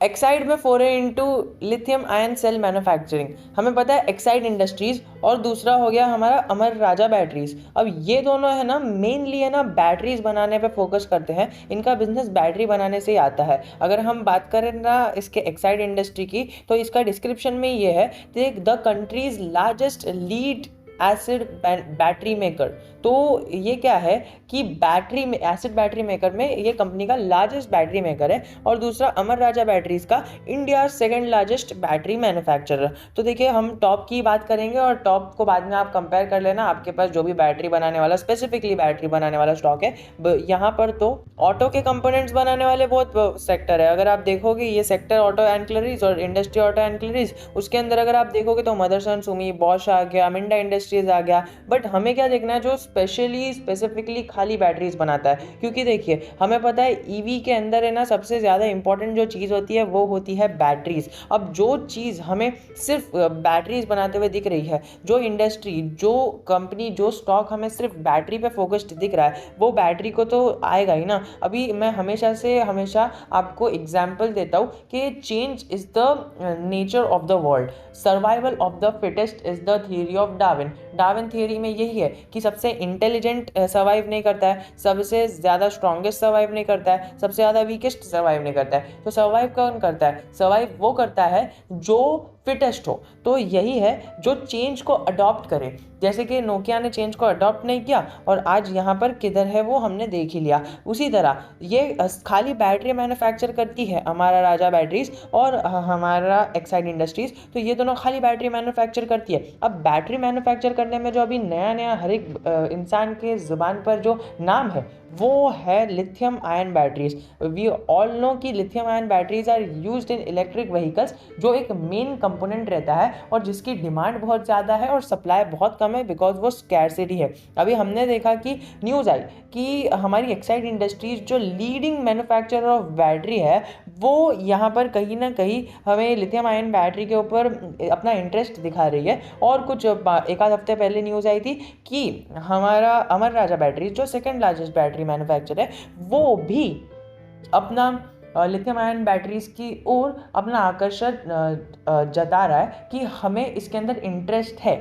Exide में foray into lithium ion cell manufacturing. हमें पता है एक्साइड इंडस्ट्रीज और दूसरा हो गया हमारा अमर राजा बैटरीज। अब ये दोनों है ना मेनली है ना बैटरीज बनाने पे फोकस करते हैं, इनका बिजनेस बैटरी बनाने से ही आता है। अगर हम बात करें ना इसके एक्साइड इंडस्ट्री की, तो इसका डिस्क्रिप्शन में ये है the countries largest lead acid battery maker. तो ये क्या है कि बैटरी में एसिड बैटरी मेकर में ये कंपनी का लार्जेस्ट बैटरी मेकर है, और दूसरा अमर राजा बैटरीज का India second largest battery manufacturer. तो देखिए हम टॉप की बात करेंगे और टॉप को बाद में आप कंपेयर कर लेना, आपके पास जो भी बैटरी बनाने वाला स्पेसिफिकली बैटरी बनाने वाला स्टॉक है। यहाँ पर तो ऑटो के कंपोनेंट्स बनाने वाले बहुत सेक्टर है। अगर आप देखोगे ये सेक्टर ऑटो एनक्लरीज और इंडस्ट्री ऑटो एनक्लरीज, उसके अंदर अगर आप देखोगे तो मदरसन सुमी, बॉश आ गया, मिंडा इंडस्ट्रीज आ गया। बट हमें क्या देखना है, जो स्पेसिफिकली खाली बैटरीज बनाता है। क्योंकि देखिए हमें पता है ईवी के अंदर है ना सबसे ज़्यादा इंपॉर्टेंट जो चीज़ होती है वो होती है बैटरीज। अब जो चीज़ हमें सिर्फ बैटरीज बनाते हुए दिख रही है, जो इंडस्ट्री, जो कंपनी, जो स्टॉक हमें सिर्फ बैटरी पे फोकस्ड दिख रहा है, वो बैटरी को तो आएगा ही ना। अभी मैं हमेशा आपको एग्जाम्पल देता हूँ कि change is the nature of the world, survival of the fittest is the theory of Darwin theory में यही है कि सबसे इंटेलिजेंट सर्वाइव नहीं करता है, सबसे ज़्यादा स्ट्रॉन्गेस्ट सर्वाइव नहीं करता है, सबसे ज़्यादा वीकेस्ट सर्वाइव नहीं करता है। तो सर्वाइव कौन करता है? सर्वाइव वो करता है जो फिटेस्ट हो। तो यही है जो चेंज को अडॉप्ट करे। जैसे कि नोकिया ने चेंज को अडॉप्ट नहीं किया और आज यहाँ पर किधर है वो हमने देख ही लिया। उसी तरह ये खाली बैटरी मैन्युफैक्चर करती है हमारा राजा बैटरीज और हमारा एक्साइड इंडस्ट्रीज, तो ये दोनों खाली बैटरी मैन्युफैक्चर करती है। अब बैटरी मैन्युफैक्चर करने में जो अभी नया हर एक इंसान के ज़ुबान पर जो नाम है वो है lithium ion batteries. We all know कि lithium ion batteries are used in electric vehicles, जो एक मेन कंपोनेंट रहता है और जिसकी डिमांड बहुत ज़्यादा है और सप्लाई बहुत कम है बिकॉज वो स्कैरसिटी है। अभी हमने देखा कि न्यूज़ आई कि हमारी एक्साइड इंडस्ट्रीज जो लीडिंग मैन्युफैक्चरर ऑफ बैटरी है, वो यहाँ पर कहीं ना कहीं हमें लिथियम आयन बैटरी के ऊपर अपना इंटरेस्ट दिखा रही है। और कुछ एक आध हफ्ते पहले न्यूज़ आई थी कि हमारा अमर राजा बैटरीज जो सेकेंड लार्जेस्ट बैटरी मैन्युफैक्चर है, वो भी अपना लिथियम आयन बैटरीज की ओर अपना आकर्षण जता रहा है कि हमें इसके अंदर इंटरेस्ट है।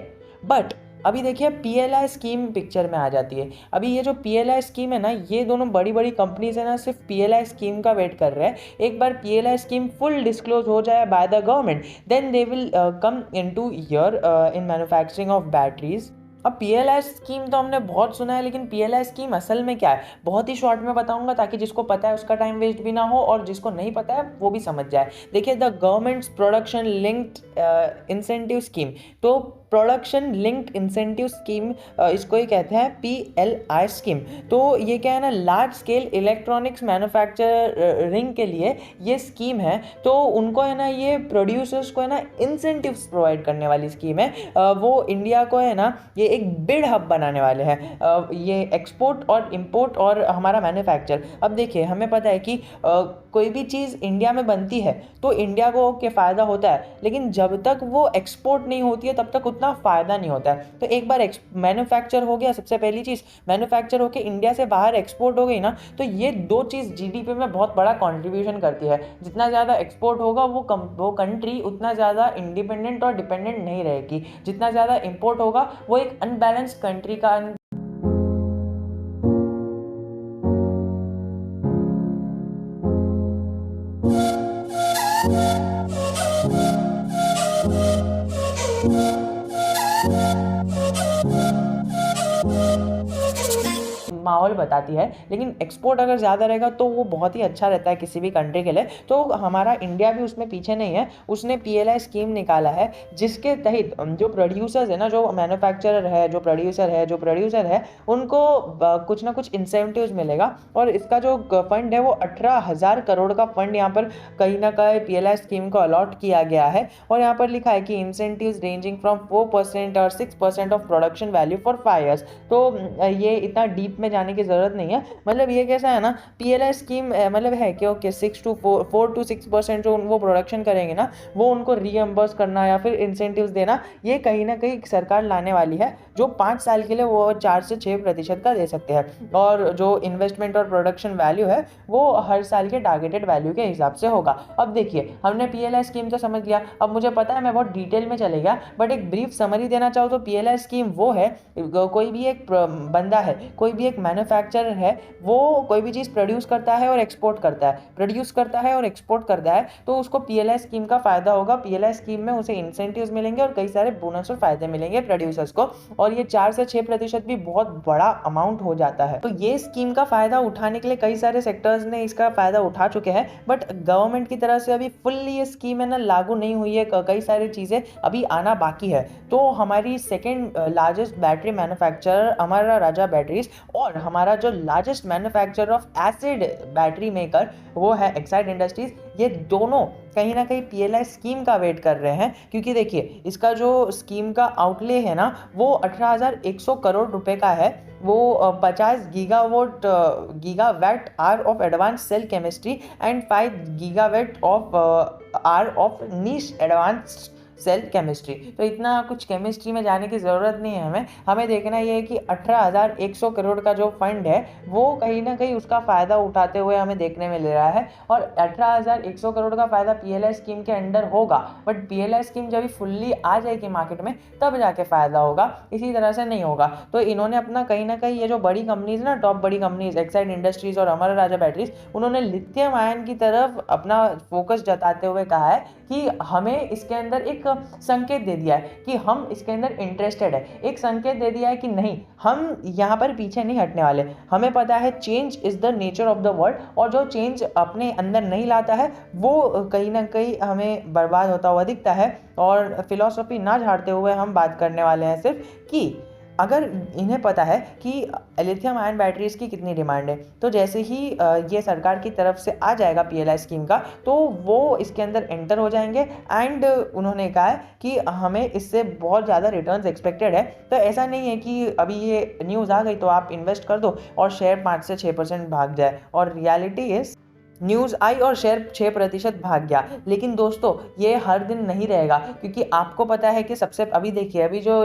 बट अभी देखिए PLI स्कीम पिक्चर में आ जाती है। अभी ये जो PLI स्कीम है ना, ये दोनों बड़ी बड़ी कंपनीज है ना सिर्फ PLI स्कीम का वेट कर रहे हैं। एक बार PLI स्कीम फुल डिस्क्लोज हो जाए by the government, then they will come into here in manufacturing of batteries. अब PLI स्कीम तो हमने बहुत सुना है, लेकिन PLI स्कीम असल में क्या है बहुत ही शॉर्ट में बताऊंगा ताकि जिसको पता है उसका टाइम वेस्ट भी ना हो और जिसको नहीं पता है वो भी समझ जाए। देखिए the governments production linked incentive scheme, तो प्रोडक्शन लिंक्ड इंसेंटिव स्कीम इसको ही कहते हैं PLI स्कीम। तो ये क्या है ना लार्ज स्केल इलेक्ट्रॉनिक्स मैन्युफैक्चरिंग के लिए ये स्कीम है। तो उनको है ना ये प्रोड्यूसर्स को है ना इंसेंटिव्स प्रोवाइड करने वाली स्कीम है। वो इंडिया को है ना ये एक बिड हब बनाने वाले हैं, ये एक्सपोर्ट और इंपोर्ट और हमारा मैन्युफैक्चर। अब देखिए हमें पता है कि कोई भी चीज़ इंडिया में बनती है तो इंडिया को के फ़ायदा होता है, लेकिन जब तक वो एक्सपोर्ट नहीं होती है तब तक उतना फ़ायदा नहीं होता है। तो एक बार मैन्युफैक्चर हो गया, सबसे पहली चीज़ मैन्युफैक्चर होकर इंडिया से बाहर एक्सपोर्ट हो गई ना, तो ये दो चीज़ GDP में बहुत बड़ा कॉन्ट्रीब्यूशन करती है। जितना ज़्यादा एक्सपोर्ट होगा वो कंट्री उतना ज़्यादा इंडिपेंडेंट और डिपेंडेंट नहीं रहेगी। जितना ज़्यादा इंपोर्ट होगा वो एक अनबैलेंस्ड कंट्री का माहौल बताती है। लेकिन एक्सपोर्ट अगर ज़्यादा रहेगा तो वो बहुत ही अच्छा रहता है किसी भी कंट्री के लिए। तो हमारा इंडिया भी उसमें पीछे नहीं है, उसने PLI स्कीम निकाला है जिसके तहत जो प्रोड्यूसर्स है ना, जो मैन्युफैक्चरर है, जो प्रोड्यूसर है उनको कुछ ना कुछ इंसेंटिव्स मिलेगा। और इसका जो फंड है वो 18,000 करोड़ का फंड यहाँ पर कहीं ना कहीं PLI स्कीम को अलॉट किया गया है। और यहाँ पर लिखा है कि इंसेंटिव्स रेंजिंग फ्रॉम 4% और 6% of production value for 5 years। तो ये इतना डीप में जाने जाने की ज़रूरत नहीं है। मतलब ये कैसा है ना, PLI स्कीम मतलब है कि ओके 4 to 6% जो वो प्रोडक्शन करेंगे ना, वो उनको रीएम्बर्स करना या फिर इंसेंटिव्स देना, ये कहीं ना कहीं सरकार लाने वाली है, जो 5 साल के लिए वो 4 से 6% का दे सकते हैं। और जो इन्वेस्टमेंट और प्रोडक्शन वैल्यू है वो हर साल के टारगेटेड वैल्यू के हिसाब से होगा। अब देखिए, हमने PLI स्कीम तो समझ लिया। अब मुझे पता है मैं बहुत डिटेल में चले गया, बट एक ब्रीफ समरी देना चाहूँ तो PLI स्कीम वो है, कोई भी एक बंदा है, कोई भी एक मैन्युफैक्चरर है, वो कोई भी चीज़ प्रोड्यूस करता है और एक्सपोर्ट करता है, प्रोड्यूस करता है और एक्सपोर्ट करता है, तो उसको PLI स्कीम का फायदा होगा। PLI स्कीम में उसे इंसेंटिव्स मिलेंगे और कई सारे बोनस और फायदे मिलेंगे प्रोड्यूसर्स को, और ये 4 से 6% भी बहुत बड़ा अमाउंट हो जाता है। तो ये स्कीम का फायदा उठाने के लिए कई सारे सेक्टर्स ने इसका फायदा उठा चुके हैं, बट गवर्नमेंट की तरफ से अभी फुल्ली ये स्कीम है ना लागू नहीं हुई है, कई सारी चीज़ें अभी आना बाकी है। तो हमारी सेकेंड लार्जेस्ट बैटरी मैन्युफैक्चरर अमर राजा बैटरीज, और हमारा जो largest manufacturer of acid battery maker वो है एक्साइड इंडस्ट्रीज, ये दोनों कहीं ना कहीं PLI स्कीम का वेट कर रहे हैं। क्योंकि देखिए, इसका जो स्कीम का आउटले है ना वो 18,100 करोड़ रुपए का है। वो 50 gigawatt are of advance cell chemistry and 5 gigawatt of are of niche advance cell chemistry. तो इतना कुछ केमिस्ट्री में जाने की ज़रूरत नहीं है हमें देखना ये है कि 18,100 करोड़ का जो फंड है वो कहीं ना कहीं उसका फ़ायदा उठाते हुए हमें देखने में ले रहा है। और 18,100 करोड़ का फ़ायदा PLI स्कीम के अंडर होगा, बट PLI स्कीम जब फुल्ली आ जाएगी मार्केट में तब जाके फ़ायदा होगा, इसी तरह से नहीं होगा। तो इन्होंने अपना कहीं ना कहीं ये जो बड़ी कंपनीज ना, टॉप बड़ी कंपनीज एक्साइड इंडस्ट्रीज और अमर राजा बैटरीज, उन्होंने लिथियम आयन की तरफ अपना फोकस जताते हुए कहा है कि हमें इसके अंदर एक संकेत दे दिया है कि हम इसके अंदर इंटरेस्टेड है, एक संकेत दे दिया है कि नहीं, हम यहाँ पर पीछे नहीं हटने वाले। हमें पता है change is the nature of the world, और जो चेंज अपने अंदर नहीं लाता है वो कहीं ना कहीं हमें बर्बाद होता हुआ दिखता है। और फिलॉसफी ना झाड़ते हुए हम बात करने वाले हैं सिर्फ कि अगर इन्हें पता है कि लिथियम आयन बैटरीज की कितनी डिमांड है, तो जैसे ही ये सरकार की तरफ से आ जाएगा PLI स्कीम का, तो वो इसके अंदर एंटर हो जाएंगे। एंड उन्होंने कहा है कि हमें इससे बहुत ज़्यादा रिटर्न्स एक्सपेक्टेड है। तो ऐसा नहीं है कि अभी ये न्यूज़ आ गई तो आप इन्वेस्ट कर दो और शेयर 5 से 6% भाग जाए, और रियलिटी इज न्यूज़ आई और शेयर 6% भाग गया। लेकिन दोस्तों ये हर दिन नहीं रहेगा, क्योंकि आपको पता है कि सबसे अभी देखिए, अभी जो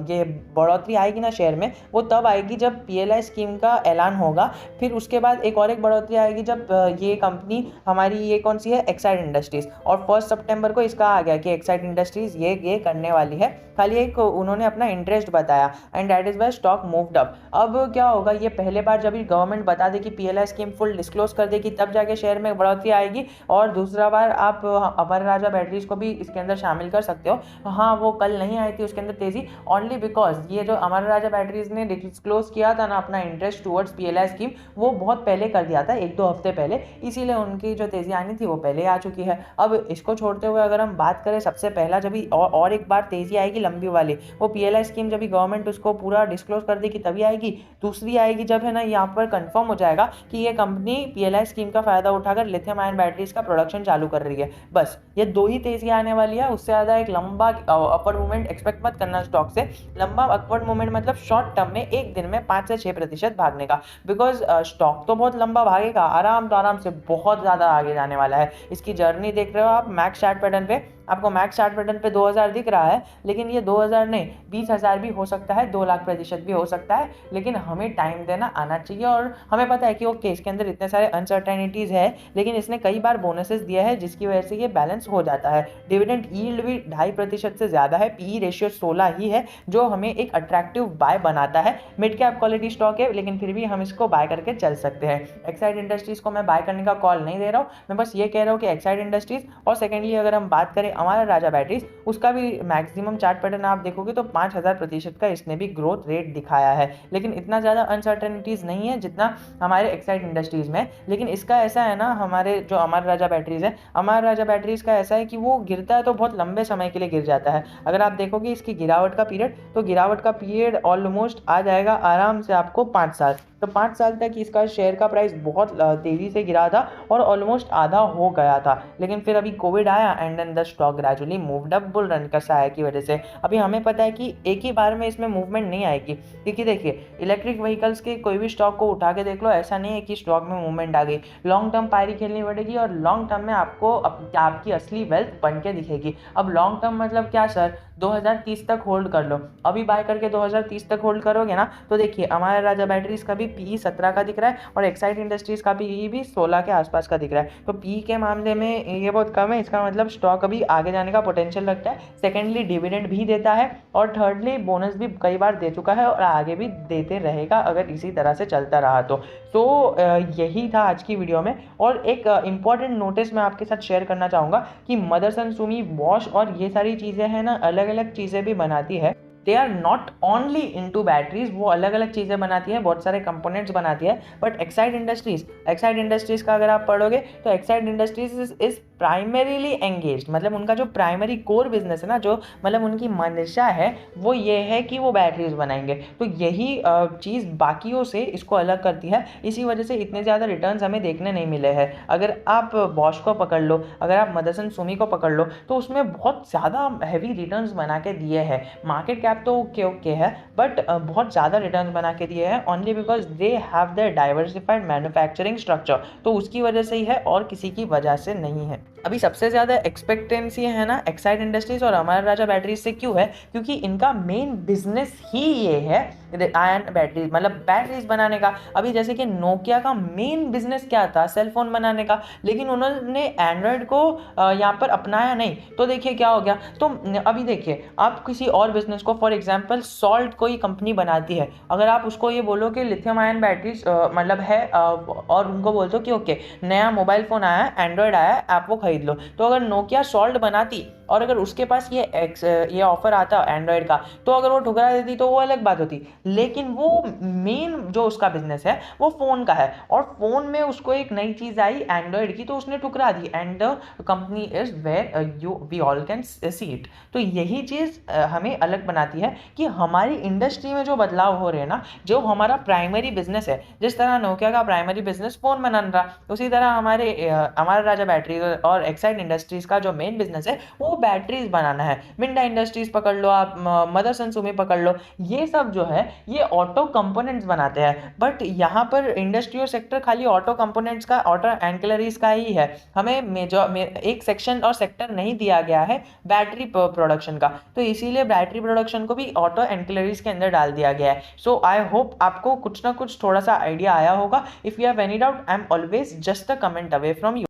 ये बढ़ोतरी आएगी ना शेयर में, वो तब आएगी जब PLI स्कीम का ऐलान होगा। फिर उसके बाद एक बढ़ोतरी आएगी जब ये कंपनी हमारी, ये कौन सी है, एक्साइड इंडस्ट्रीज, और 1 सितंबर को इसका आ गया कि एक्साइड इंडस्ट्रीज ये करने वाली है। खाली एक उन्होंने अपना इंटरेस्ट बताया and that is why stock moved up. अब क्या होगा, ये पहले बार जब गवर्नमेंट बता दे कि PLI स्कीम फुल डिस्क्लोज कर देगी तब जाके शेयर में बढ़ोतरी आएगी, और दूसरा बार आप अमर राजा बैटरीज को भी इसके अंदर शामिल कर सकते हो। हाँ, वो कल नहीं आई थी उसके अंदर तेजी, ओनली बिकॉज ये जो अमर राजा बैटरीज ने डिस्क्लोज किया था ना अपना इंटरेस्ट टुवर्ड्स PLI स्कीम, वो बहुत पहले कर दिया था, 1-2 हफ्ते पहले, इसीलिए उनकी जो तेजी आनी थी वो पहले आ चुकी है। अब इसको छोड़ते हुए अगर हम बात करें, सबसे पहला जब और एक बार तेजी आएगी लंबी वाली, वो PLI स्कीम जब गवर्नमेंट उसको पूरा डिस्क्लोज कर देगी तभी आएगी। दूसरी आएगी जब है ना यहाँ पर कंफर्म हो जाएगा कि ये कंपनी PLI स्कीम का फायदा उठाकर लिथियम आयन बैटरीज का प्रोडक्शन चालू कर रही है। बस ये 2 ही तेजी आने वाली है, उससे ज़्यादा एक लंबा अपवर्ड मूवमेंट एक्सपेक्ट मत करना स्टॉक से। लंबा अपवर्ड मूवमेंट मतलब शॉर्ट टर्म में एक दिन में 5 से 6% भागने का, बिकॉज स्टॉक तो बहुत लंबा भागेगा, आराम से बहुत ज़्यादा आगे जाने वाला है। इसकी जर्नी देख रहे हो आप, मैक्स चार्ट पैटर्न पे आपको मैक्स चार्ट पैटर्न पे 2000 दिख रहा है, लेकिन ये 2000 नहीं 20,000 भी हो सकता है, 2,00,000% भी हो सकता है। लेकिन हमें टाइम देना आना चाहिए, और हमें पता है कि ओके इसके अंदर इतने सारे अनसर्टेनिटीज़ है, लेकिन इसने कई बार बोनसेस दिया है जिसकी वजह से ये बैलेंस हो जाता है। डिविडेंड यील्ड भी 2.5% से ज़्यादा है, PE रेशियो 16 ही है, जो हमें एक अट्रैक्टिव बाय बनाता है। मिड कैप क्वालिटी स्टॉक है, लेकिन फिर भी हम इसको बाय करके चल सकते हैं। एक्साइड इंडस्ट्रीज़ को मैं बाय करने का कॉल नहीं दे रहा हूँ, मैं बस ये कह रहा हूँ कि एक्साइड इंडस्ट्रीज़, और सेकेंडली अगर हम बात करें अमर राजा बैटरीज, उसका भी मैक्सिमम चार्ट पैटर्न आप देखोगे तो 5000% का इसने भी ग्रोथ रेट दिखाया है। लेकिन इतना ज़्यादा अनसर्टेनिटीज़ नहीं है जितना हमारे एक्साइड इंडस्ट्रीज़ में। लेकिन इसका ऐसा है ना, हमारे जो अमर राजा बैटरीज है, अमर राजा बैटरीज का ऐसा है कि वो गिरता है तो बहुत लंबे समय के लिए गिर जाता है। अगर आप देखोगे इसकी गिरावट का पीरियड, तो गिरावट का पीरियड ऑलमोस्ट आ जाएगा आराम से आपको 5 साल। तो 5 साल तक इसका शेयर का प्राइस बहुत तेज़ी से गिरा था और ऑलमोस्ट आधा हो गया था, लेकिन फिर अभी कोविड आया and then the stock gradually moved up bull run का सहाय की वजह से। अभी हमें पता है कि एक ही बार में इसमें मूवमेंट नहीं आएगी, क्योंकि देखिए इलेक्ट्रिक व्हीकल्स के कोई भी स्टॉक को उठा के देख लो, ऐसा नहीं है कि स्टॉक में मूवमेंट आ गई। लॉन्ग टर्म पायरी खेलनी पड़ेगी और लॉन्ग टर्म में आपको आपकी असली वेल्थ बन के दिखेगी। अब लॉन्ग टर्म मतलब क्या सर, 2030 तक होल्ड कर लो। अभी बाय करके 2030 तक होल्ड करोगे ना, तो देखिए अमर राजा बैटरीज का भी पी 17 का दिख रहा है और एक्साइड इंडस्ट्रीज का पी भी 16 के आसपास का दिख रहा है। तो पी के मामले में ये बहुत कम है, इसका मतलब स्टॉक अभी आगे जाने का पोटेंशियल लगता है। सेकेंडली डिविडेंड भी देता है और थर्डली बोनस भी कई बार दे चुका है और आगे भी देते रहेगा अगर इसी तरह से चलता रहा तो यही था आज की वीडियो में। और एक इंपॉर्टेंट नोटिस मैं आपके साथ शेयर करना चाहूँगा कि मदरसन, सुमी, बॉश और ये सारी चीज़ें हैं ना, अलग अलग चीज़ें भी बनाती है। They are not only into batteries, वो अलग अलग चीज़ें बनाती है, बहुत सारे कंपोनेंट्स बनाती है। बट एक्साइड इंडस्ट्रीज का अगर आप पढ़ोगे तो Exide industries is primarily engaged, मतलब उनका जो प्राइमरी कोर बिजनेस है ना, जो मतलब उनकी मंशा है वो ये है कि वो बैटरीज बनाएंगे। तो यही चीज़ बाकियों से इसको अलग करती है, इसी वजह से इतने ज़्यादा रिटर्न्स हमें देखने नहीं मिले हैं। अगर आप बॉश को पकड़ लो, अगर आप मदरसन सुमी को पकड़ लो, तो उसमें बहुत ज़्यादा हैवी रिटर्न्स बना के दिए हैं। मार्केट कैप तो ओके है, बट बहुत ज़्यादा रिटर्न्स बना के दिए हैं only because they have the diversified manufacturing structure. तो उसकी वजह से ही है और किसी की वजह से नहीं है। अभी सबसे ज़्यादा एक्सपेक्टेंसी है ना एक्साइड इंडस्ट्रीज और अमर राजा बैटरीज से, क्यों है? क्योंकि इनका मेन बिजनेस ही ये है आयन बैटरीज, मतलब बैटरीज बनाने का। अभी जैसे कि नोकिया का मेन बिजनेस क्या था? सेलफोन बनाने का, लेकिन उन्होंने एंड्रॉयड को यहाँ पर अपनाया नहीं। तो देखिए क्या हो गया। तो अभी देखिए आप किसी और बिजनेस को, फॉर एग्जांपल सॉल्ट कोई कंपनी बनाती है, अगर आप उसको ये बोलो कि लिथियम आयन बैटरीज मतलब है और उनको बोल दो कि ओके नया मोबाइल फ़ोन आया है, एंड्रॉयड आया है, आप वो खरीद लो। तो अगर नोकिया सॉल्ट बनाती और अगर उसके पास ये ऑफर आता एंड्रॉयड का, तो अगर वो ठुकरा देती तो वो अलग बात होती। लेकिन वो मेन जो उसका बिजनेस है वो फ़ोन का है, और फ़ोन में उसको एक नई चीज़ आई एंड्रॉयड की, तो उसने ठुकरा दी। And the company is where we all can see it. तो यही चीज़ हमें अलग बनाती है कि हमारी इंडस्ट्री में जो बदलाव हो रहे हैं ना, जो हमारा प्राइमरी बिजनेस है, जिस तरह नोकिया का प्राइमरी बिजनेस फ़ोन बनाना रहा, उसी तरह हमारा राजा बैटरी और एक्साइड इंडस्ट्रीज़ का जो मेन बिजनेस है वो बैटरीज बनाना है। मिंडा इंडस्ट्रीज पकड़ लो आप, मदरसन सुमी पकड़ लो, ये सब जो है ये ऑटो कंपोनेंट्स बनाते हैं। बट यहाँ पर इंडस्ट्रियल सेक्टर खाली ऑटो कंपोनेंट्स का, ऑटो एंसिलरीज का ही है। हमें एक सेक्शन और सेक्टर नहीं दिया गया है बैटरी प्रोडक्शन का, तो इसीलिए बैटरी प्रोडक्शन को भी ऑटो एंसिलरीज के अंदर डाल दिया गया है। सो आई होप आपको कुछ ना कुछ थोड़ा सा आइडिया आया होगा। If you have any doubt, I am always just a comment away from you.